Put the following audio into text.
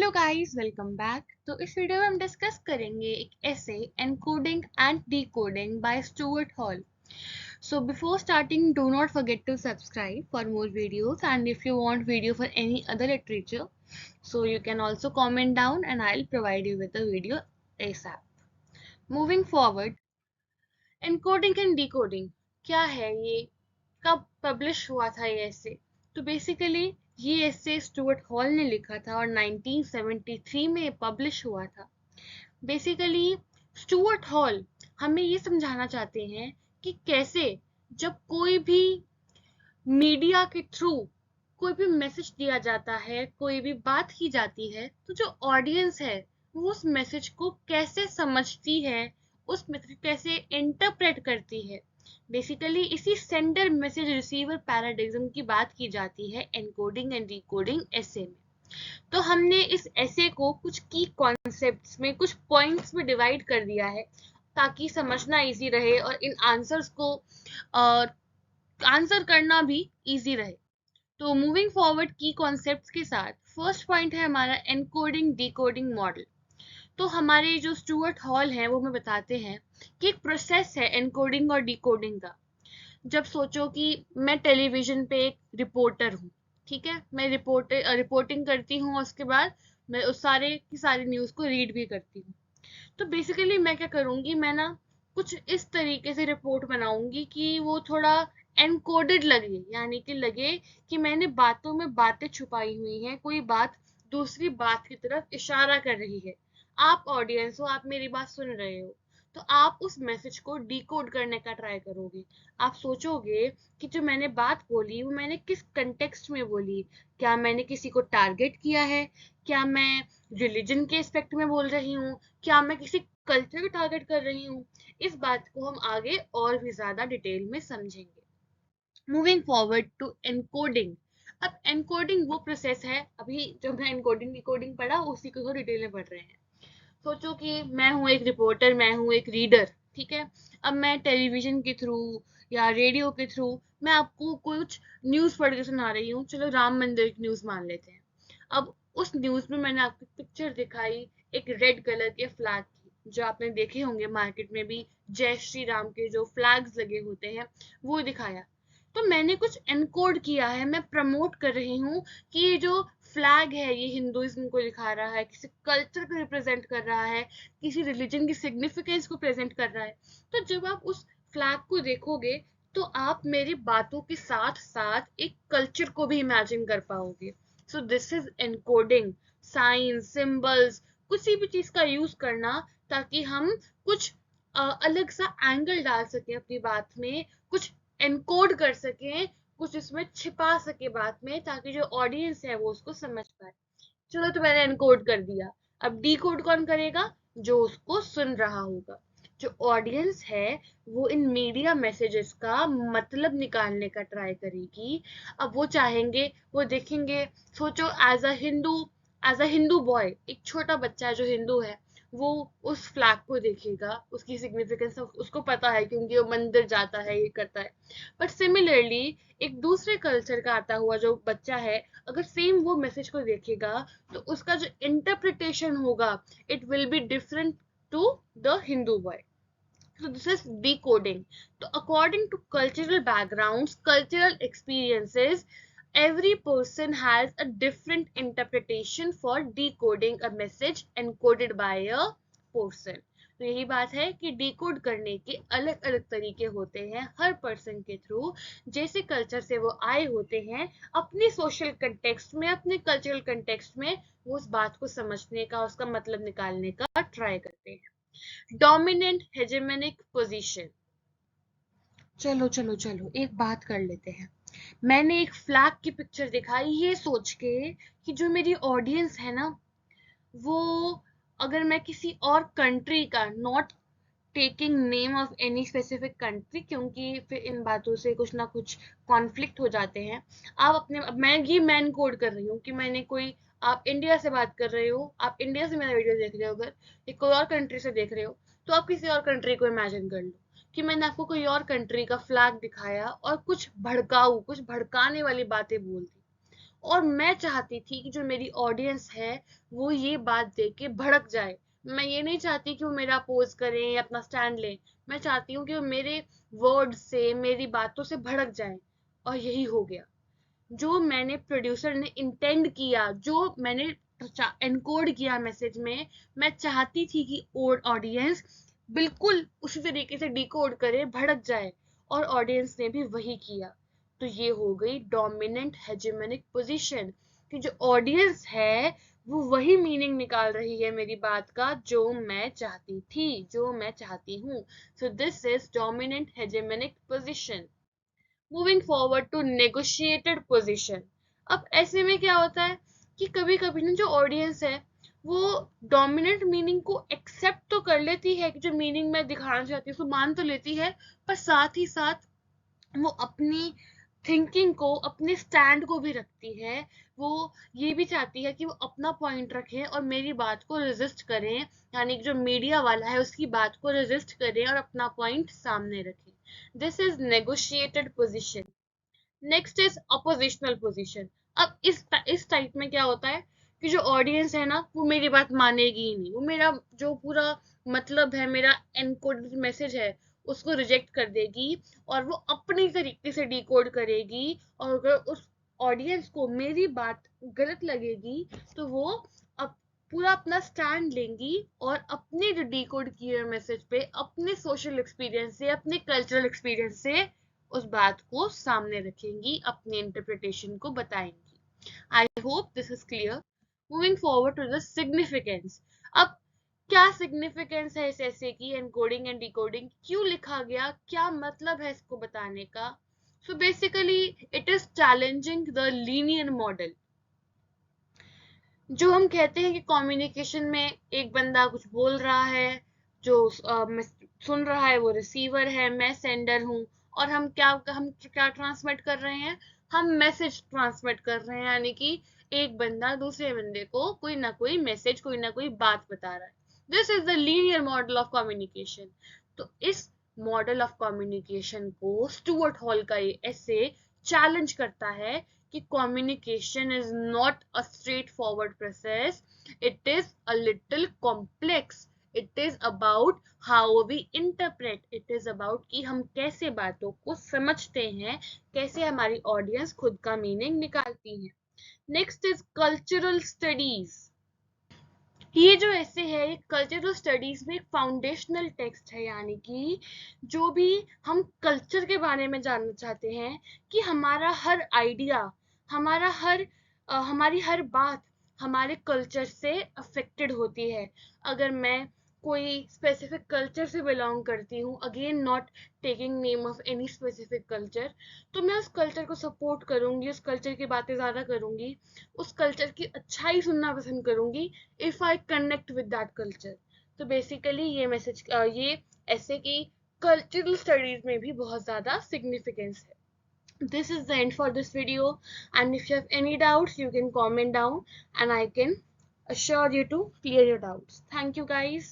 Hello guys, welcome back. तो इस video में हम डिस्कस करेंगे एक ऐसे encoding and decoding by Stuart Hall. So before starting, do not forget to subscribe for more videos, and if you want video for any other literature, so you can also comment down and I'll provide you with the video ASAP. Moving forward, encoding and decoding क्या है ये, कब publish हुआ था ये ऐसे? तो basically ये ऐसे स्टुअर्ट हॉल ने लिखा था और 1973 में ये पब्लिश हुआ था। बेसिकली स्टुअर्ट हॉल हमें ये समझाना चाहते हैं कि कैसे जब कोई भी मीडिया के थ्रू कोई भी मैसेज दिया जाता है, कोई भी बात की जाती है, तो जो ऑडियंस है वो उस मैसेज को कैसे समझती है, उस मैसेज कैसे इंटरप्रेट करती है। बेसिकली इसी सेंडर मैसेज रिसीवर पैराडिज्म की बात की जाती है एनकोडिंग एंड डिकोडिंग एसे में। तो हमने इस एसे को कुछ की कॉन्सेप्ट्स में, कुछ पॉइंट्स में डिवाइड कर दिया है ताकि समझना इजी रहे और इन आंसर्स को आंसर करना भी इजी रहे। तो मूविंग फॉरवर्ड की कॉन्सेप्ट्स के साथ फर्स्ट पॉइंट है हमारा एनकोडिंग डिकोडिंग मॉडल। तो हमारे जो स्टुअर्ट हॉल हैं वो हमें बताते हैं कि एक प्रोसेस है एनकोडिंग और डिकोडिंग का। जब सोचो कि मैं टेलीविजन पे एक रिपोर्टर हूँ, ठीक है, मैं रिपोर्टिंग करती हूँ, उसके बाद मैं उस सारे की सारी न्यूज़ को रीड भी करती हूँ। तो बेसिकली मैं क्या करूँगी, मैं ना कुछ इस तरीके से रिपोर्ट बनाऊंगी कि वो थोड़ा एनकोडेड लगे, यानी कि लगे कि मैंने बातों में बातें छुपाई हुई हैं, कोई बात दूसरी बात की तरफ इशारा कर रही है। आप ऑडियंस हो, आप मेरी बात सुन रहे हो, तो आप उस मैसेज को डिकोड करने का ट्राई करोगे। आप सोचोगे कि जो मैंने बात बोली वो मैंने किस कंटेक्स्ट में बोली, क्या मैंने किसी को टारगेट किया है, क्या मैं रिलीजन के एस्पेक्ट में बोल रही हूँ, क्या मैं किसी कल्चर को टारगेट कर रही हूँ। इस बात को हम आगे और भी ज्यादा डिटेल में समझेंगे। Moving forward to encoding. अब एनकोडिंग वो प्रोसेस है, अभी जो मैं एनकोडिंग डिकोडिंग पढ़ा उसी को डिटेल में पढ़ रहे हैं। सोचो कि मैं हूँ एक रिपोर्टर, मैं हूँ एक रीडर, ठीक है। अब मैं टेलीविजन के थ्रू या रेडियो के थ्रू मैं आपको कुछ न्यूज़ पढ़ के सुना रही हूँ। चलो राम मंदिर की न्यूज़ मान लेते हैं। अब उस न्यूज़ में मैंने आपको पिक्चर दिखाई एक रेड कलर के फ्लैग की, जो आपने देखे होंगे मार्केट में भी, जय श्री राम के जो फ्लैग्स लगे होते हैं वो दिखाया। तो मैंने कुछ एनकोड किया है, मैं प्रमोट कर रही हूँ कि ये जो फ्लैग है ये हिंदुइज्म को दिखा रहा है, किसी कल्चर को रिप्रेजेंट कर रहा है, किसी रिलीजन की सिग्निफिकेंस को प्रेजेंट कर रहा है। तो जब आप उस फ्लैग को देखोगे तो आप मेरी बातों के साथ साथ एक कल्चर को भी इमेजिन कर पाओगे। सो this is encoding, science, symbols, किसी भी चीज का यूज करना ताकि हम कुछ अलग सा एंगल डाल सकें अपनी बात में, कुछ एनकोड कर सकें, कुछ इसमें छिपा सके बात में, ताकि जो ऑडियंस है वो उसको समझ पाए। चलो तो मैंने एनकोड कर दिया, अब डिकोड कौन करेगा? जो उसको सुन रहा होगा। जो ऑडियंस है वो इन मीडिया मैसेजेस का मतलब निकालने का ट्राई करेगी। अब वो चाहेंगे, वो देखेंगे। सोचो एज अ हिंदू बॉय, एक छोटा बच्चा है जो हिंदू है, वो उस फ्लैग को देखेगा, उसकी सिग्निफिकेंस उसको पता है क्योंकि वो मंदिर जाता है, ये करता है। बट सिमिलरली एक दूसरे कल्चर का आता हुआ जो बच्चा है, अगर सेम वो मैसेज को देखेगा तो उसका जो इंटरप्रिटेशन होगा it will be different to the Hindu boy. So this is decoding. So according to cultural backgrounds, cultural experiences, every person has a different interpretation for decoding a message encoded by a person. तो यही बात है कि decode करने के अलग अलग तरीके होते हैं हर पर्सन के थ्रू, जैसे कल्चर से वो आए होते हैं, अपनी सोशल कंटेक्स्ट में, अपने कल्चरल कंटेक्स्ट में वो उस बात को समझने का, उसका मतलब निकालने का ट्राई करते हैं। Dominant hegemonic position. चलो चलो चलो एक बात कर लेते हैं। मैंने एक फ्लैग की पिक्चर दिखाई ये सोच के कि जो मेरी ऑडियंस है ना, वो, अगर मैं किसी और कंट्री का, not taking name of any specific country, क्योंकि फिर इन बातों से कुछ ना कुछ कॉन्फ्लिक्ट हो जाते हैं। आप अपने, अब मैं ये मैन कोड कर रही हूँ कि मैंने कोई, आप इंडिया से बात कर रहे हो, आप इंडिया से मेरा वीडियो देख रहे हो, अगर ये कोई और कंट्री से देख रहे हो तो आप किसी और कंट्री को इमेजिन कर लो कि मैंने आपको कोई और कंट्री का फ्लैग दिखाया और कुछ भड़काऊ, कुछ भड़काने वाली बातें बोल दी। और मैं चाहती थी कि जो मेरी ऑडियंस है वो ये बात देख के भड़क जाए। मैं ये नहीं चाहती कि वो मेरा अपोज करें या अपना स्टैंड लें, मैं चाहती हूँ कि वो मेरे वर्ड से, मेरी बातों से भड़क जाए। और यही हो गया। जो मैंने प्रोड्यूसर ने इंटेंड किया, जो मैंने एनकोड किया मैसेज में, मैं चाहती थी कि ऑडियंस बिल्कुल उसी तरीके से डिकोड करे, भड़क जाए, और ऑडियंस ने भी वही किया। तो ये हो गई डोमिनेंट हेजेमोनिक पोजीशन, कि जो ऑडियंस है वो वही मीनिंग निकाल रही है मेरी बात का जो मैं चाहती थी, जो मैं चाहती हूँ। So this is dominant hegemonic position. Moving forward to negotiated position. अब ऐसे में क्या होता है कि कभी कभी ना जो ऑडियंस है वो डोमिनेंट मीनिंग को एक्सेप्ट तो कर लेती है, कि जो मीनिंग मैं दिखाना चाहती हूँ उसको मान तो लेती है, पर साथ ही साथ वो अपनी थिंकिंग को, अपने स्टैंड को भी रखती है। वो ये भी चाहती है कि वो अपना पॉइंट रखें और मेरी बात को रेजिस्ट करें, यानी कि जो मीडिया वाला है उसकी बात को रेजिस्ट करें और अपना पॉइंट सामने रखें। This is negotiated position. Next is oppositional position. अब इस टाइप में क्या होता है कि जो ऑडियंस है ना वो मेरी बात मानेगी ही नहीं, वो मेरा जो पूरा मतलब है, मेरा एनकोडेड मैसेज है, उसको रिजेक्ट कर देगी और वो अपनी तरीके से डिकोड करेगी। और अगर उस ऑडियंस को मेरी बात गलत लगेगी तो वो अब पूरा अपना स्टैंड लेंगी और अपने जो डिकोड किए मैसेज पे अपने सोशल एक्सपीरियंस से, अपने कल्चरल एक्सपीरियंस से उस बात को सामने रखेंगी, अपनी इंटरप्रिटेशन को बताएंगी। I hope this is clear. Moving forward to the significance. अब क्या सिग्निफिकेंस है इस ऐसे की, एनकोडिंग एंड डिकोडिंग क्यों लिखा गया, क्या मतलब है इसको बताने का? So basically it is challenging the linear model. जो हम कहते हैं कि कम्युनिकेशन में एक बंदा कुछ बोल रहा है, जो सुन रहा है वो रिसीवर है, मैं सेंडर हूँ, और हम क्या ट्रांसमिट कर रहे हैं, हम मैसेज ट्रांसमिट कर रहे हैं, यानी कि एक बंदा दूसरे बंदे को कोई ना कोई मैसेज, कोई ना कोई बात बता रहा है। This is the linear model of communication. तो इस मॉडल ऑफ कम्युनिकेशन को स्टुअर्ट हॉल का ये ऐसे चैलेंज करता है कि communication is not a straightforward process. It is a little complex. It is about how we interpret. It is about कि हम कैसे बातों को समझते हैं, कैसे हमारी ऑडियंस खुद का मीनिंग निकालती है। Next is cultural studies. ये जो ऐसे है ये कल्चरल स्टडीज में एक फाउंडेशनल टेक्स्ट है, यानी कि जो भी हम कल्चर के बारे में जानना चाहते हैं, कि हमारा हर आइडिया, हमारी हर बात हमारे कल्चर से अफेक्टेड होती है। अगर मैं कोई स्पेसिफिक कल्चर से बिलोंग करती हूँ, again not taking name of any specific culture, तो मैं उस कल्चर को सपोर्ट करूंगी, उस कल्चर की बातें ज्यादा करूंगी, उस कल्चर की अच्छाई सुनना पसंद करूंगी if I connect with that culture. तो बेसिकली ये ऐसे की कल्चरल स्टडीज में भी बहुत ज्यादा सिग्निफिकेंस है। This is the end for this video, and if you have any doubts you can comment down and I can assure you to clear your doubts. Thank you guys.